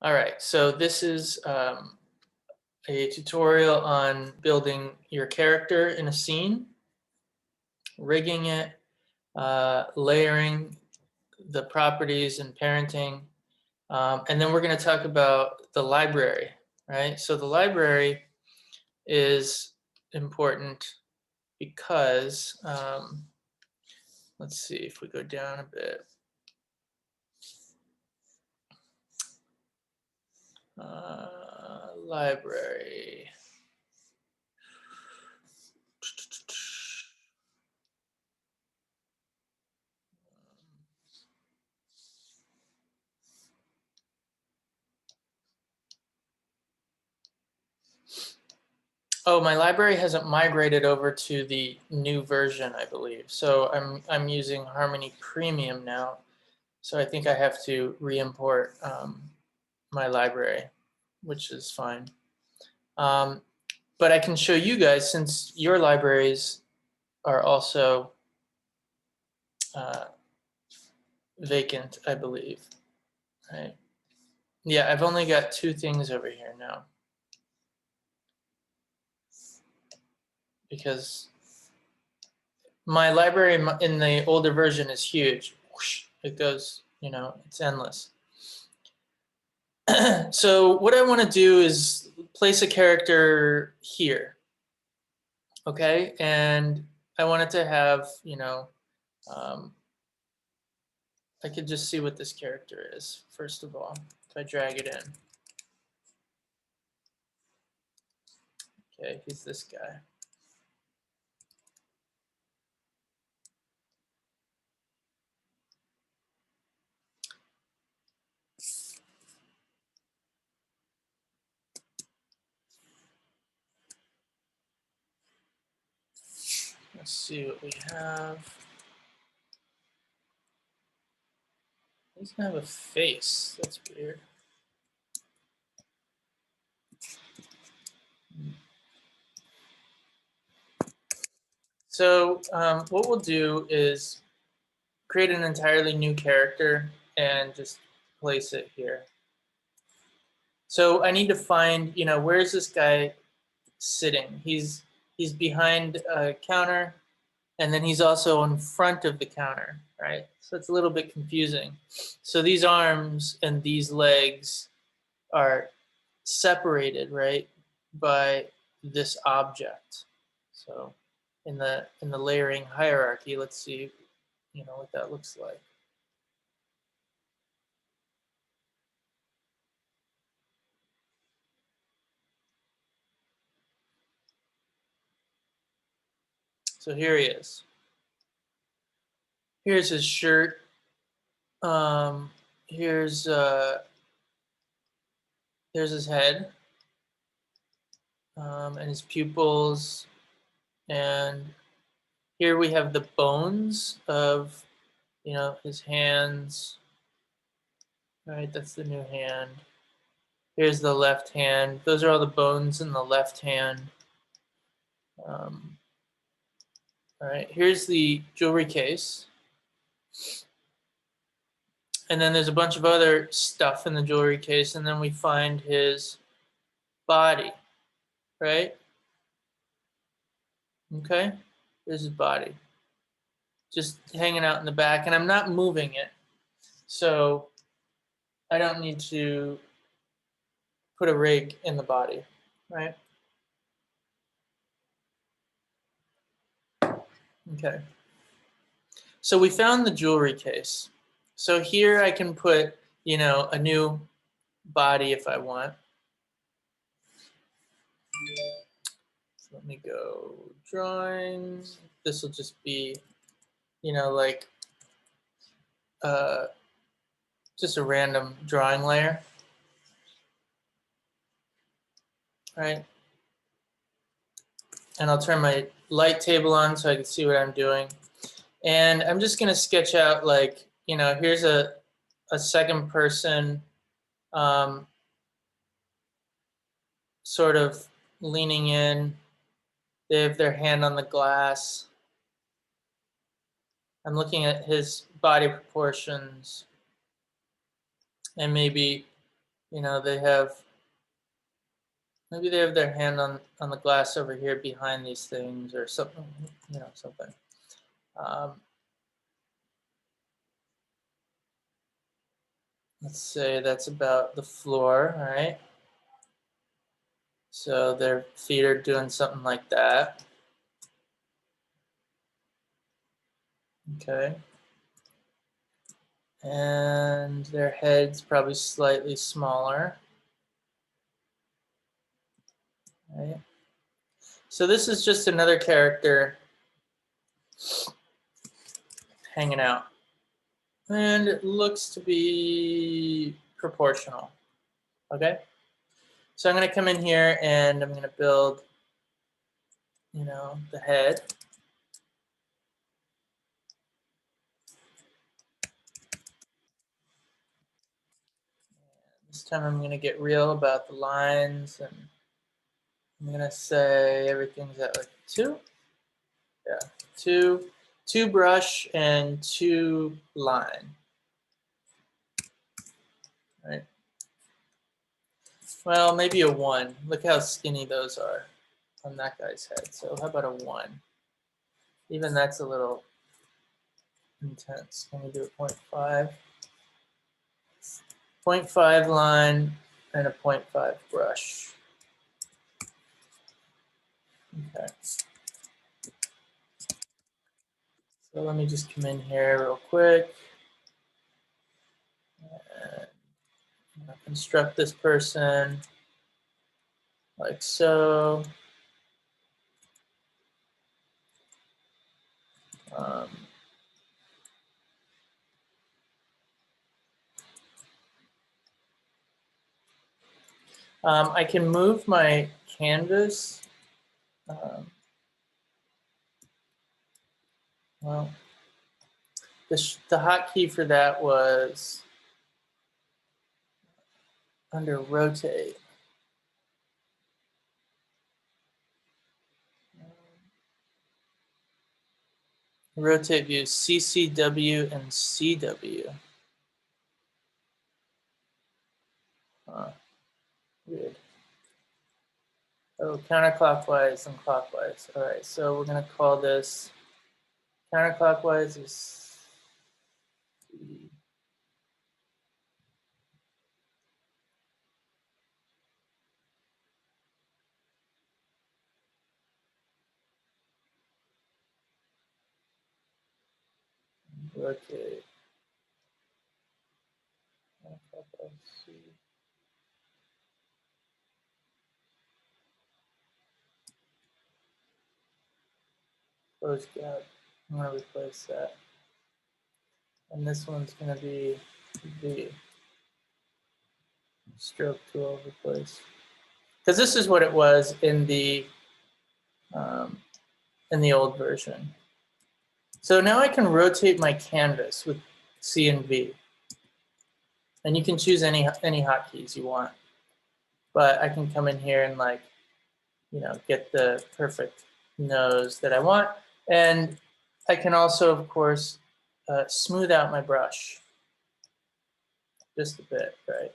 All right, so this is a tutorial on building your character in a scene, rigging it, layering the properties and parenting. And then we're going to talk about the library, right? So the library is important because, let's see if we go down a bit. Library. Oh, my library hasn't migrated over to the new version, I believe. So I'm using Harmony Premium now. So I think I have to re-import my library, which is fine. But I can show you guys, since your libraries are also vacant, I believe. Right? Yeah, I've only got 2 things over here now, because my library in the older version is huge. It goes, it's endless. So what I want to do is place a character here, okay? And I want it to have, I could just see what this character is, first of all, if I drag it in. Okay, he's this guy. Let's see what we have. He doesn't have a face. That's weird. So what we'll do is create an entirely new character and just place it here. So I need to find, where's this guy sitting? He's behind a counter, and then he's also in front of the counter, right? So it's a little bit confusing. So these arms and these legs are separated, right, by this object. So in the layering hierarchy, let's see, what that looks like. So here he is. Here's his shirt. Here's his head, and his pupils, and here we have the bones of, his hands. Right, that's the new hand. Here's the left hand. Those are all the bones in the left hand. All right, here's the jewelry case. And then there's a bunch of other stuff in the jewelry case, and then we find his body, right? Okay, there's his body. Just hanging out in the back, and I'm not moving it. So I don't need to put a rig in the body, right? Okay. So we found the jewelry case. So here I can put, a new body if I want. So let me go drawing. This will just be, like just a random drawing layer, right? And I'll turn my light table on so I can see what I'm doing. And I'm just going to sketch out, like, here's a second person sort of leaning in. They have their hand on the glass. I'm looking at his body proportions and maybe You know, they have, maybe they have their hand on the glass over here behind these things or something, you know, something. Let's say that's about the floor, all right? So their feet are doing something like that. Okay. And their head's probably slightly smaller. Right? So this is just another character hanging out. And it looks to be proportional. Okay? So I'm going to come in here and I'm going to build, you know, the head. This time I'm going to get real about the lines, and I'm going to say everything's at like 2. Yeah, 2 brush and 2 line. Right. Well, maybe a 1. Look how skinny those are on that guy's head. So how about a 1? Even that's a little intense. Can we do a 0.5? 0.5 line and a 0.5 brush. Okay. So let me just come in here real quick and construct this person like so. Um, I can move my canvas. Well, the hotkey for that was under rotate. Rotate views, CCW and CW. Weird. Oh, counterclockwise and clockwise. All right, so we're going to call this counterclockwise is rotate. Close gap. I'm going to replace that. And this one's going to be the stroke tool replace. Because this is what it was in the old version. So now I can rotate my canvas with C and V. And you can choose any hotkeys you want. But I can come in here and like, you know, get the perfect nose that I want. And I can also, of course, smooth out my brush just a bit, right?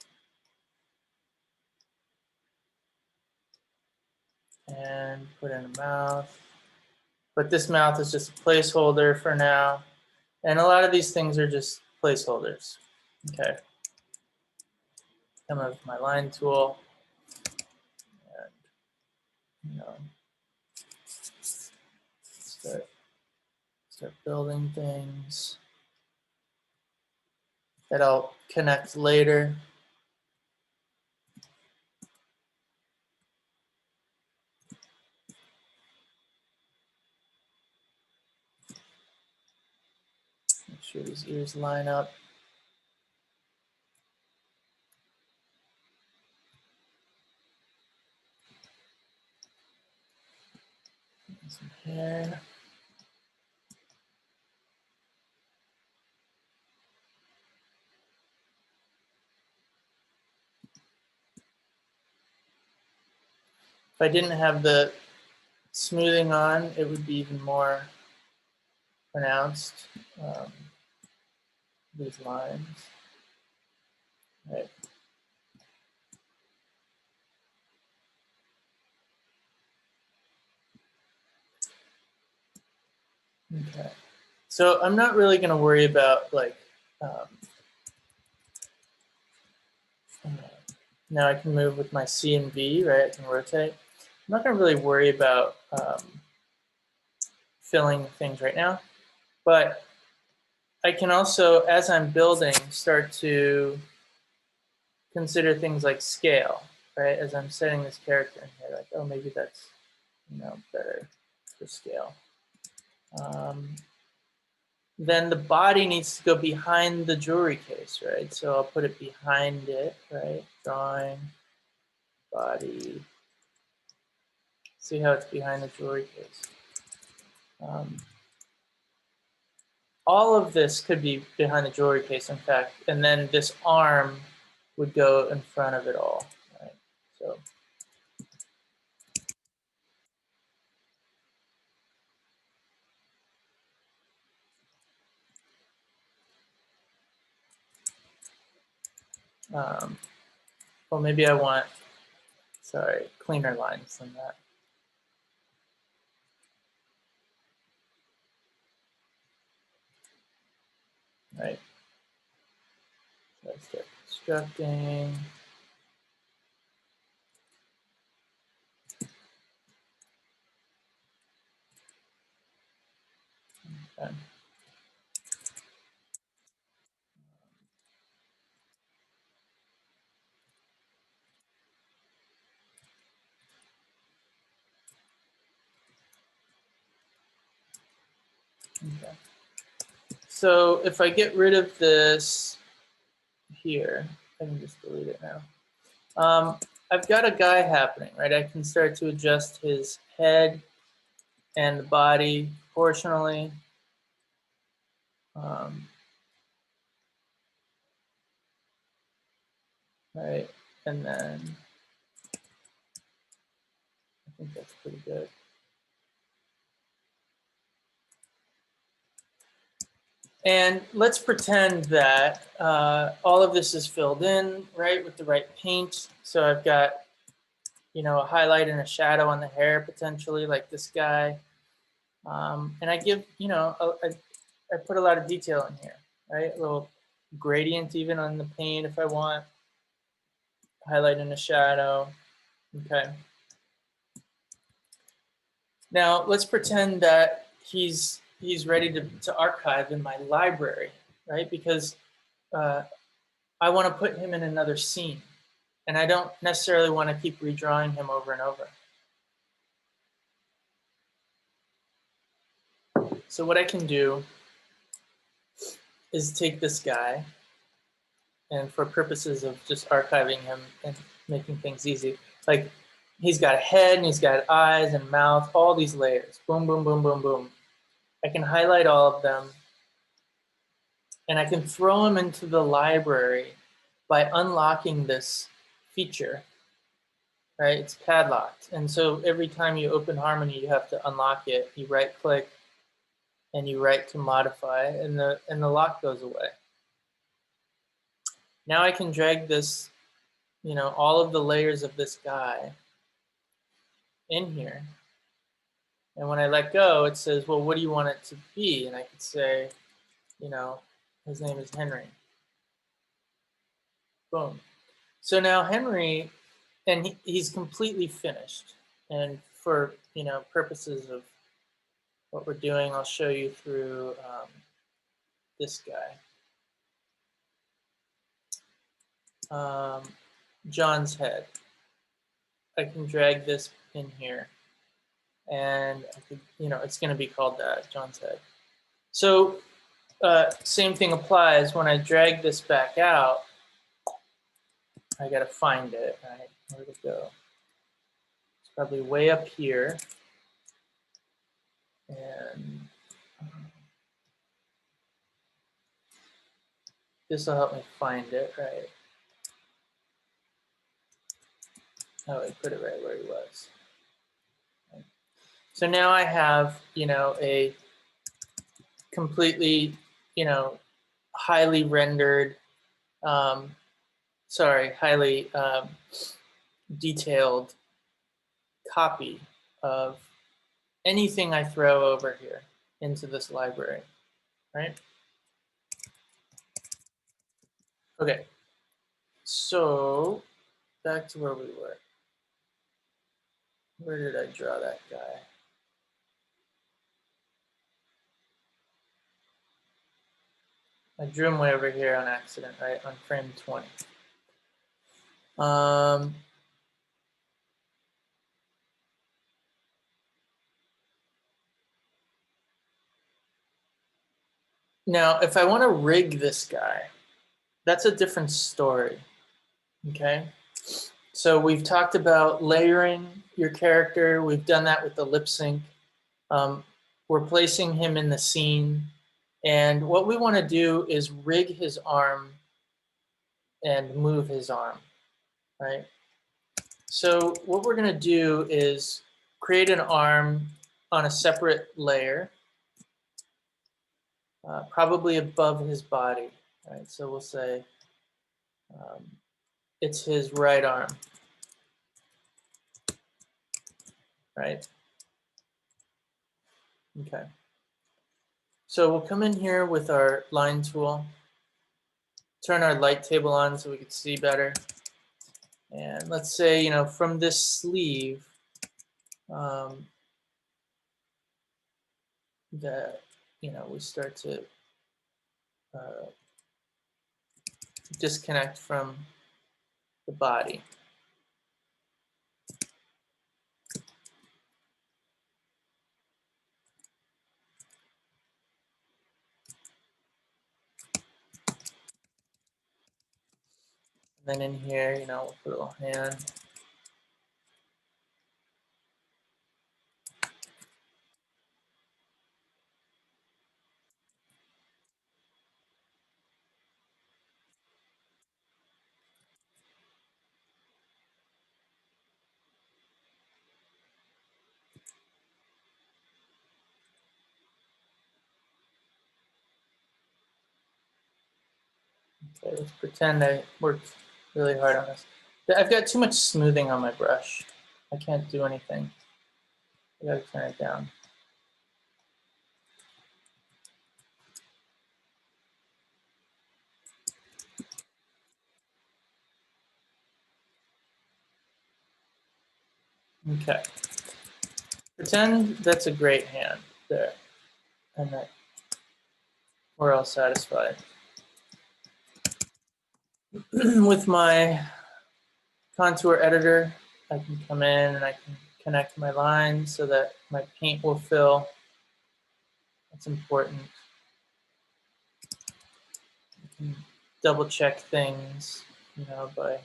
And put in a mouth. But this mouth is just a placeholder for now. And a lot of these things are just placeholders. Okay. Come up with my line tool. And, you know, start building things that I'll connect later. Make sure these ears line up. Some hair. If I didn't have the smoothing on, it would be even more pronounced, these lines. Right. Okay. So I'm not really going to worry about like, now I can move with my C and V, right? I can rotate. I'm not going to really worry about filling things right now, but I can also, as I'm building, start to consider things like scale, right? As I'm setting this character in here, like, oh, maybe that's, better for scale. Then the body needs to go behind the jewelry case, right? So I'll put it behind it, right? Drawing, body. See how it's behind the jewelry case. All of this could be behind the jewelry case, in fact, and then this arm would go in front of it all, right? So well, maybe I want, sorry, cleaner lines than that. Right. So I start constructing. Okay. Okay. So if I get rid of this here, I can just delete it now. I've got a guy happening, right? I can start to adjust his head and the body proportionally. Right, and then I think that's pretty good. And let's pretend that all of this is filled in, right, with the right paint. So I've got, a highlight and a shadow on the hair potentially, like this guy. And I give, I put a lot of detail in here, right? A little gradient even on the paint if I want. Highlight and a shadow. Okay. Now let's pretend that he's ready to archive in my library, right? Because I want to put him in another scene, and I don't necessarily want to keep redrawing him over and over. So what I can do is take this guy, and for purposes of just archiving him and making things easy, like he's got a head and he's got eyes and mouth, all these layers, boom, boom, boom, boom, boom. I can highlight all of them, and I can throw him into the library by unlocking this feature, right? It's padlocked. And so every time you open Harmony, you have to unlock it. You right click and you write to modify, and the lock goes away. Now I can drag this, all of the layers of this guy in here. And when I let go, it says, well, what do you want it to be? And I could say, his name is Henry. Boom. So now Henry, and he's completely finished. And for, purposes of what we're doing, I'll show you through this guy. John's head. I can drag this in here, and I could, it's going to be called that, John's head. So same thing applies. When I drag this back out, I got to find it. Right? Where'd it go? It's probably way up here, and this will help me find it, right? Oh, I put it right where he was. Right. So now I have, a completely, highly rendered, highly detailed copy of anything I throw over here into this library, right? Okay, so back to where we were. Where did I draw that guy? I drew him way over here on accident, right? On frame 20. Now, if I want to rig this guy, that's a different story, okay? So we've talked about layering your character. We've done that with the lip sync. We're placing him in the scene. And what we want to do is rig his arm and move his arm, right? So what we're going to do is create an arm on a separate layer, probably above his body, right? So we'll say it's his right arm, right? Okay. So we'll come in here with our line tool, turn our light table on so we can see better. And let's say, you know, from this sleeve, that, you know, we start to disconnect from the body. And then in here, you know, we'll put a little hand. Okay, let's pretend I worked really hard on this. I've got too much smoothing on my brush. I can't do anything. I gotta turn it down. Okay. Pretend that's a great hand there, and that we're all satisfied. With my contour editor, I can come in and I can connect my lines so that my paint will fill. That's important. You can double check things, you know, by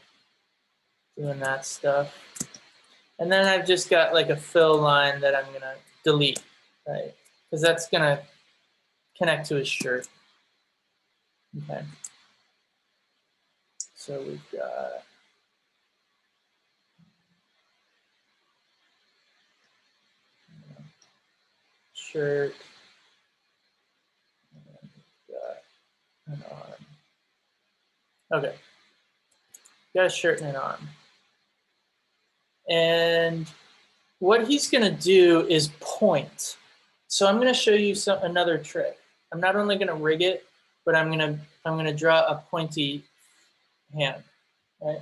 doing that stuff. And then I've just got like a fill line that I'm gonna delete, right? Because that's gonna connect to his shirt. Okay. So we've got shirt, and we've got an arm. Okay. Got a shirt and an arm. And what he's gonna do is point. So I'm gonna show you another trick. I'm not only gonna rig it, but I'm gonna draw a pointy hand, right?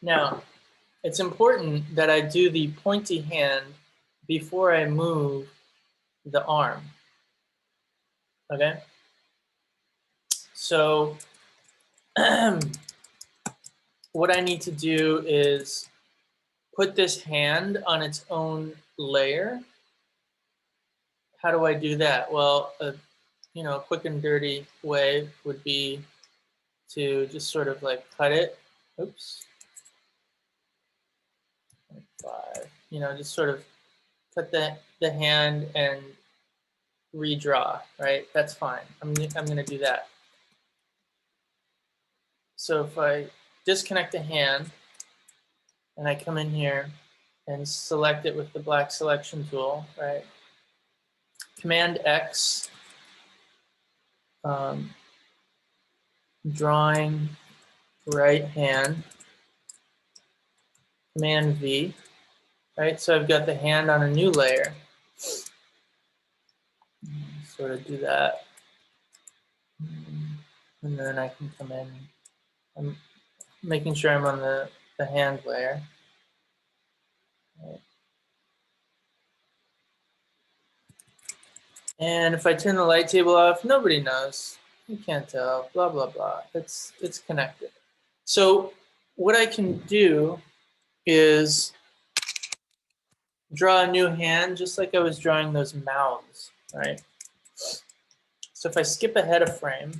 Now, it's important that I do the pointy hand before I move the arm, okay? So what I need to do is put this hand on its own layer. How do I do that? Well, you know, a quick and dirty way would be to just sort of like cut it. Oops. 5. You know, just sort of cut the hand and redraw, right? That's fine. I'm going to do that. So if I disconnect the hand and I come in here and select it with the black selection tool, right? Command X, drawing right hand, Command V, right? So I've got the hand on a new layer. Sort of do that. And then I can come in. I'm making sure I'm on the hand layer. Right. And if I turn the light table off, nobody knows. You can't tell, blah, blah, blah. It's connected. So what I can do is draw a new hand just like I was drawing those mouths, right? So if I skip ahead a frame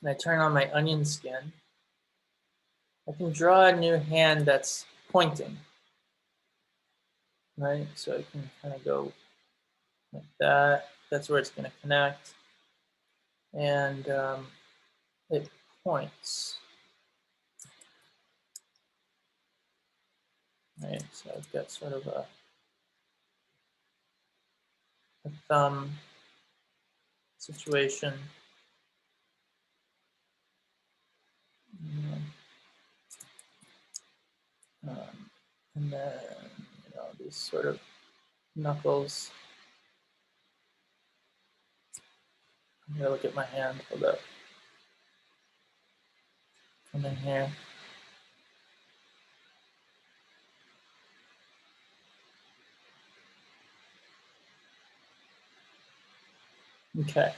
and I turn on my onion skin, I can draw a new hand that's pointing, right? So I can kind of go like that. That's where it's going to connect. And it points. Right, so I've got sort of a thumb situation. And then, these sort of knuckles. I'm gonna look at my hand. Hold up. Come in here. Okay,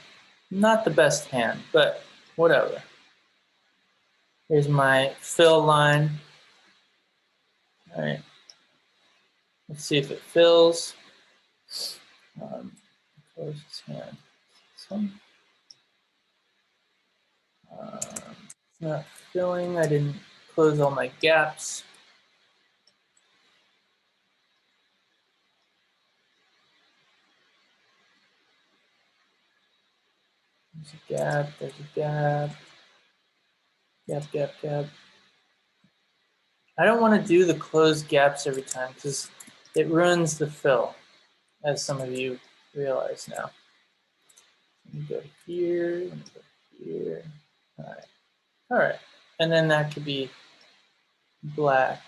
not the best hand, but whatever. Here's my fill line. All right, let's see if it fills. Close this hand. It's not filling. I didn't close all my gaps. There's a gap, there's a gap. Gap, gap, gap. I don't want to do the closed gaps every time because it ruins the fill, as some of you realize now. Let me go here, let me go here. All right. And then that could be black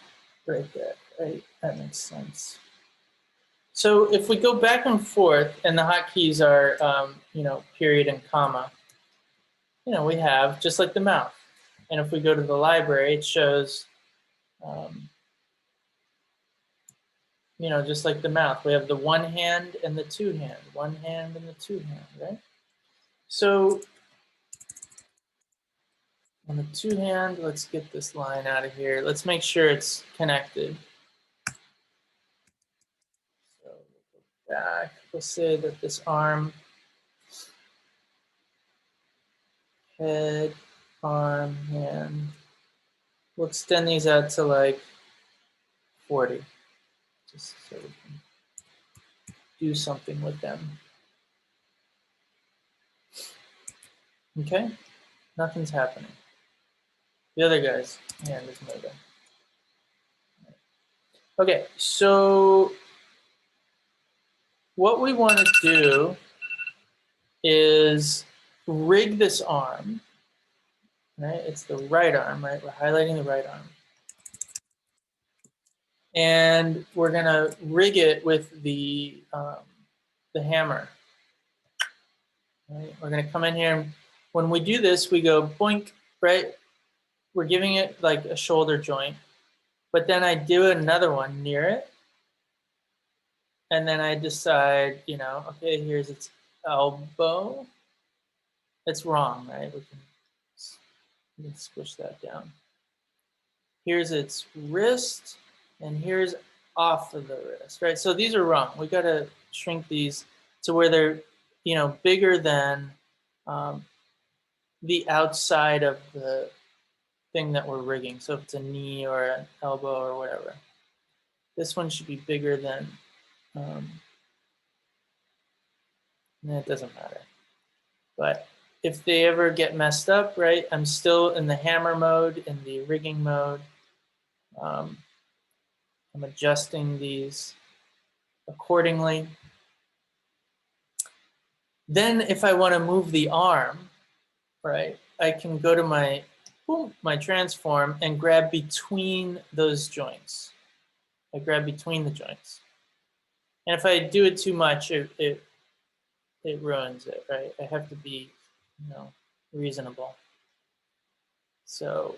right there, right? That makes sense. So if we go back and forth and the hotkeys are, period and comma, we have just like the mouth. And if we go to the library, it shows, just like the mouth. We have the one hand and the two hand, one hand and the two hand, right? So on the two hand, let's get this line out of here. Let's make sure it's connected. So we'll go back. We'll say that this arm, head, arm, hand. We'll extend these out to like 40, just so we can do something with them. Okay, nothing's happening. The other guy's hand is moving. Okay, so what we want to do is rig this arm, right? It's the right arm, right? We're highlighting the right arm. And we're gonna rig it with the hammer. Right? We're gonna come in here, and when we do this, we go boink, right? We're giving it like a shoulder joint, but then I do another one near it, and then I decide, okay, here's its elbow. It's wrong, right? We can squish that down. Here's its wrist, and here's off of the wrist, right? So these are wrong. We got to shrink these to where they're, bigger than the outside of the thing that we're rigging. So if it's a knee or an elbow or whatever, this one should be bigger than. It doesn't matter. But if they ever get messed up, right? I'm still in the hammer mode, in the rigging mode. I'm adjusting these accordingly. Then if I want to move the arm, right, I can go to my transform and grab between those joints. I grab between the joints. And if I do it too much, it ruins it, right? I have to be, reasonable. So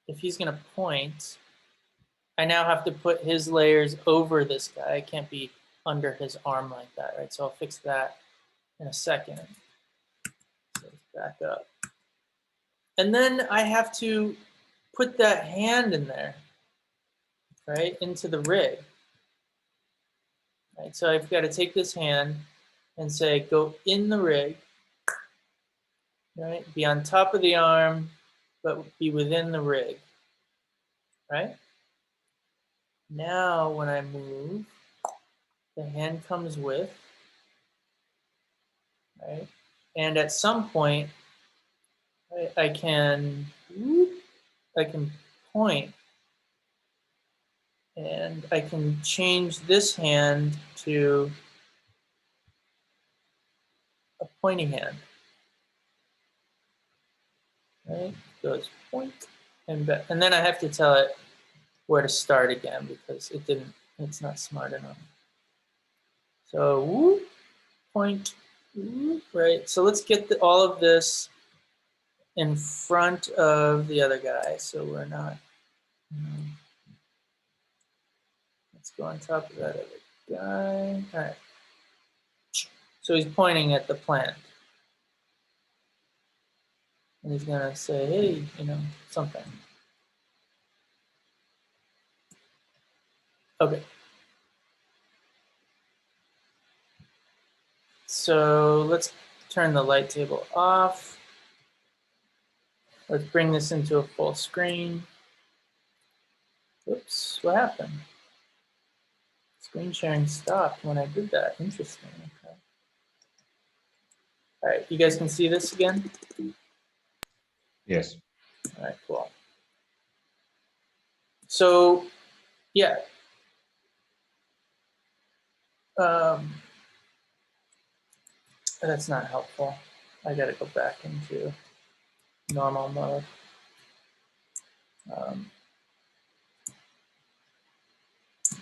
if he's going to point, I now have to put his layers over this guy. I can't be under his arm like that, right? So I'll fix that in a second. So let's back up. And then I have to put that hand in there, right, into the rig. Right? So I've got to take this hand and say, go in the rig, right? Be on top of the arm, but be within the rig, right? Now when I move, the hand comes with, right? And at some point, I can point, and I can change this hand to a pointy hand. Right? Goes point and back. And then I have to tell it where to start again because it's not smart enough. So whoop, point, whoop, right? So let's get all of this in front of the other guy so we're not, let's go on top of that other guy. All right. So he's pointing at the plant. And he's gonna say, hey, something. Okay. So let's turn the light table off. Let's bring this into a full screen. Oops, what happened? Screen sharing stopped when I did that. Interesting. Okay. All right, you guys can see this again? Yes. All right, cool. So, yeah. That's not helpful. I got to go back into normal mode.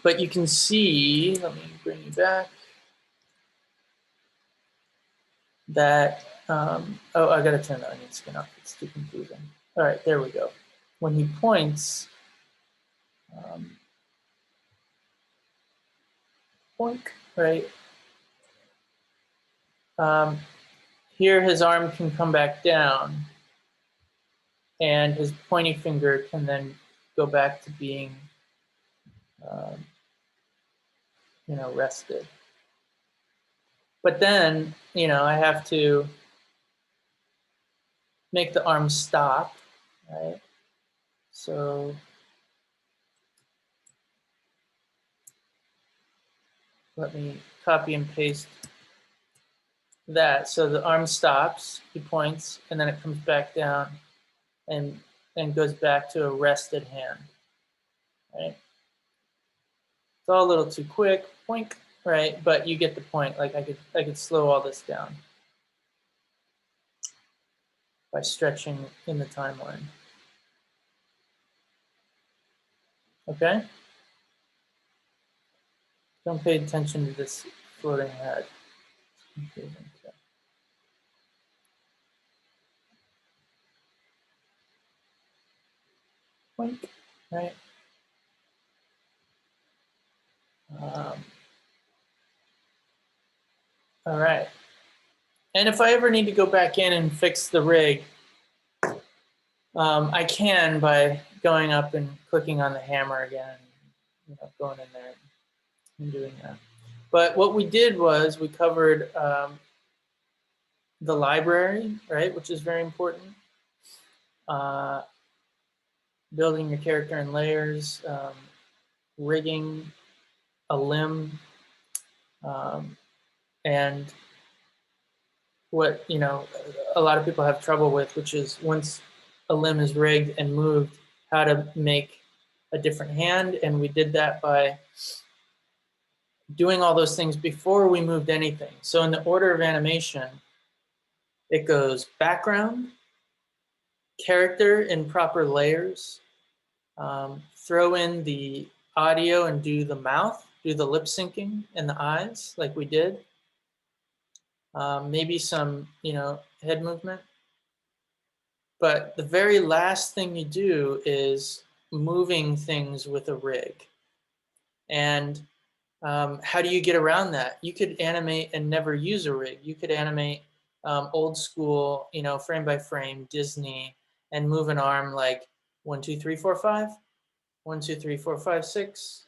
But you can see, let me bring you back, that, oh, I got to turn the onion skin off. It's too confusing. All right, there we go. When he points, boink, right? Here his arm can come back down and his pointy finger can then go back to being, rested. But then, I have to make the arm stop, right? So let me copy and paste that. So the arm stops, he points, and then it comes back down and goes back to a rested hand, right? It's all a little too quick, boink, right? But you get the point. Like I could slow all this down by stretching in the timeline. Okay? Don't pay attention to this floating head. Boink, right? All right. And if I ever need to go back in and fix the rig, I can by going up and clicking on the hammer again, going in there and doing that. But what we did was we covered the library, right, which is very important. Building your character in layers, rigging a limb, and what a lot of people have trouble with, which is once a limb is rigged and moved, how to make a different hand. And we did that by doing all those things before we moved anything. So in the order of animation, it goes background, character in proper layers, throw in the audio and do the mouth, do the lip syncing and the eyes like we did. Maybe some, head movement. But the very last thing you do is moving things with a rig. And how do you get around that? You could animate and never use a rig. You could animate old school, frame by frame, Disney, and move an arm like 1, 2, 3, 4, 5, 1, 2, 3, 4, 5, 6,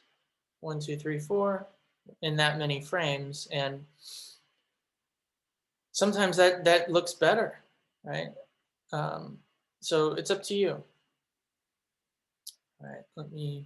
1, 2, 3, 4, in that many frames. And sometimes that looks better, right? So it's up to you. All right, let me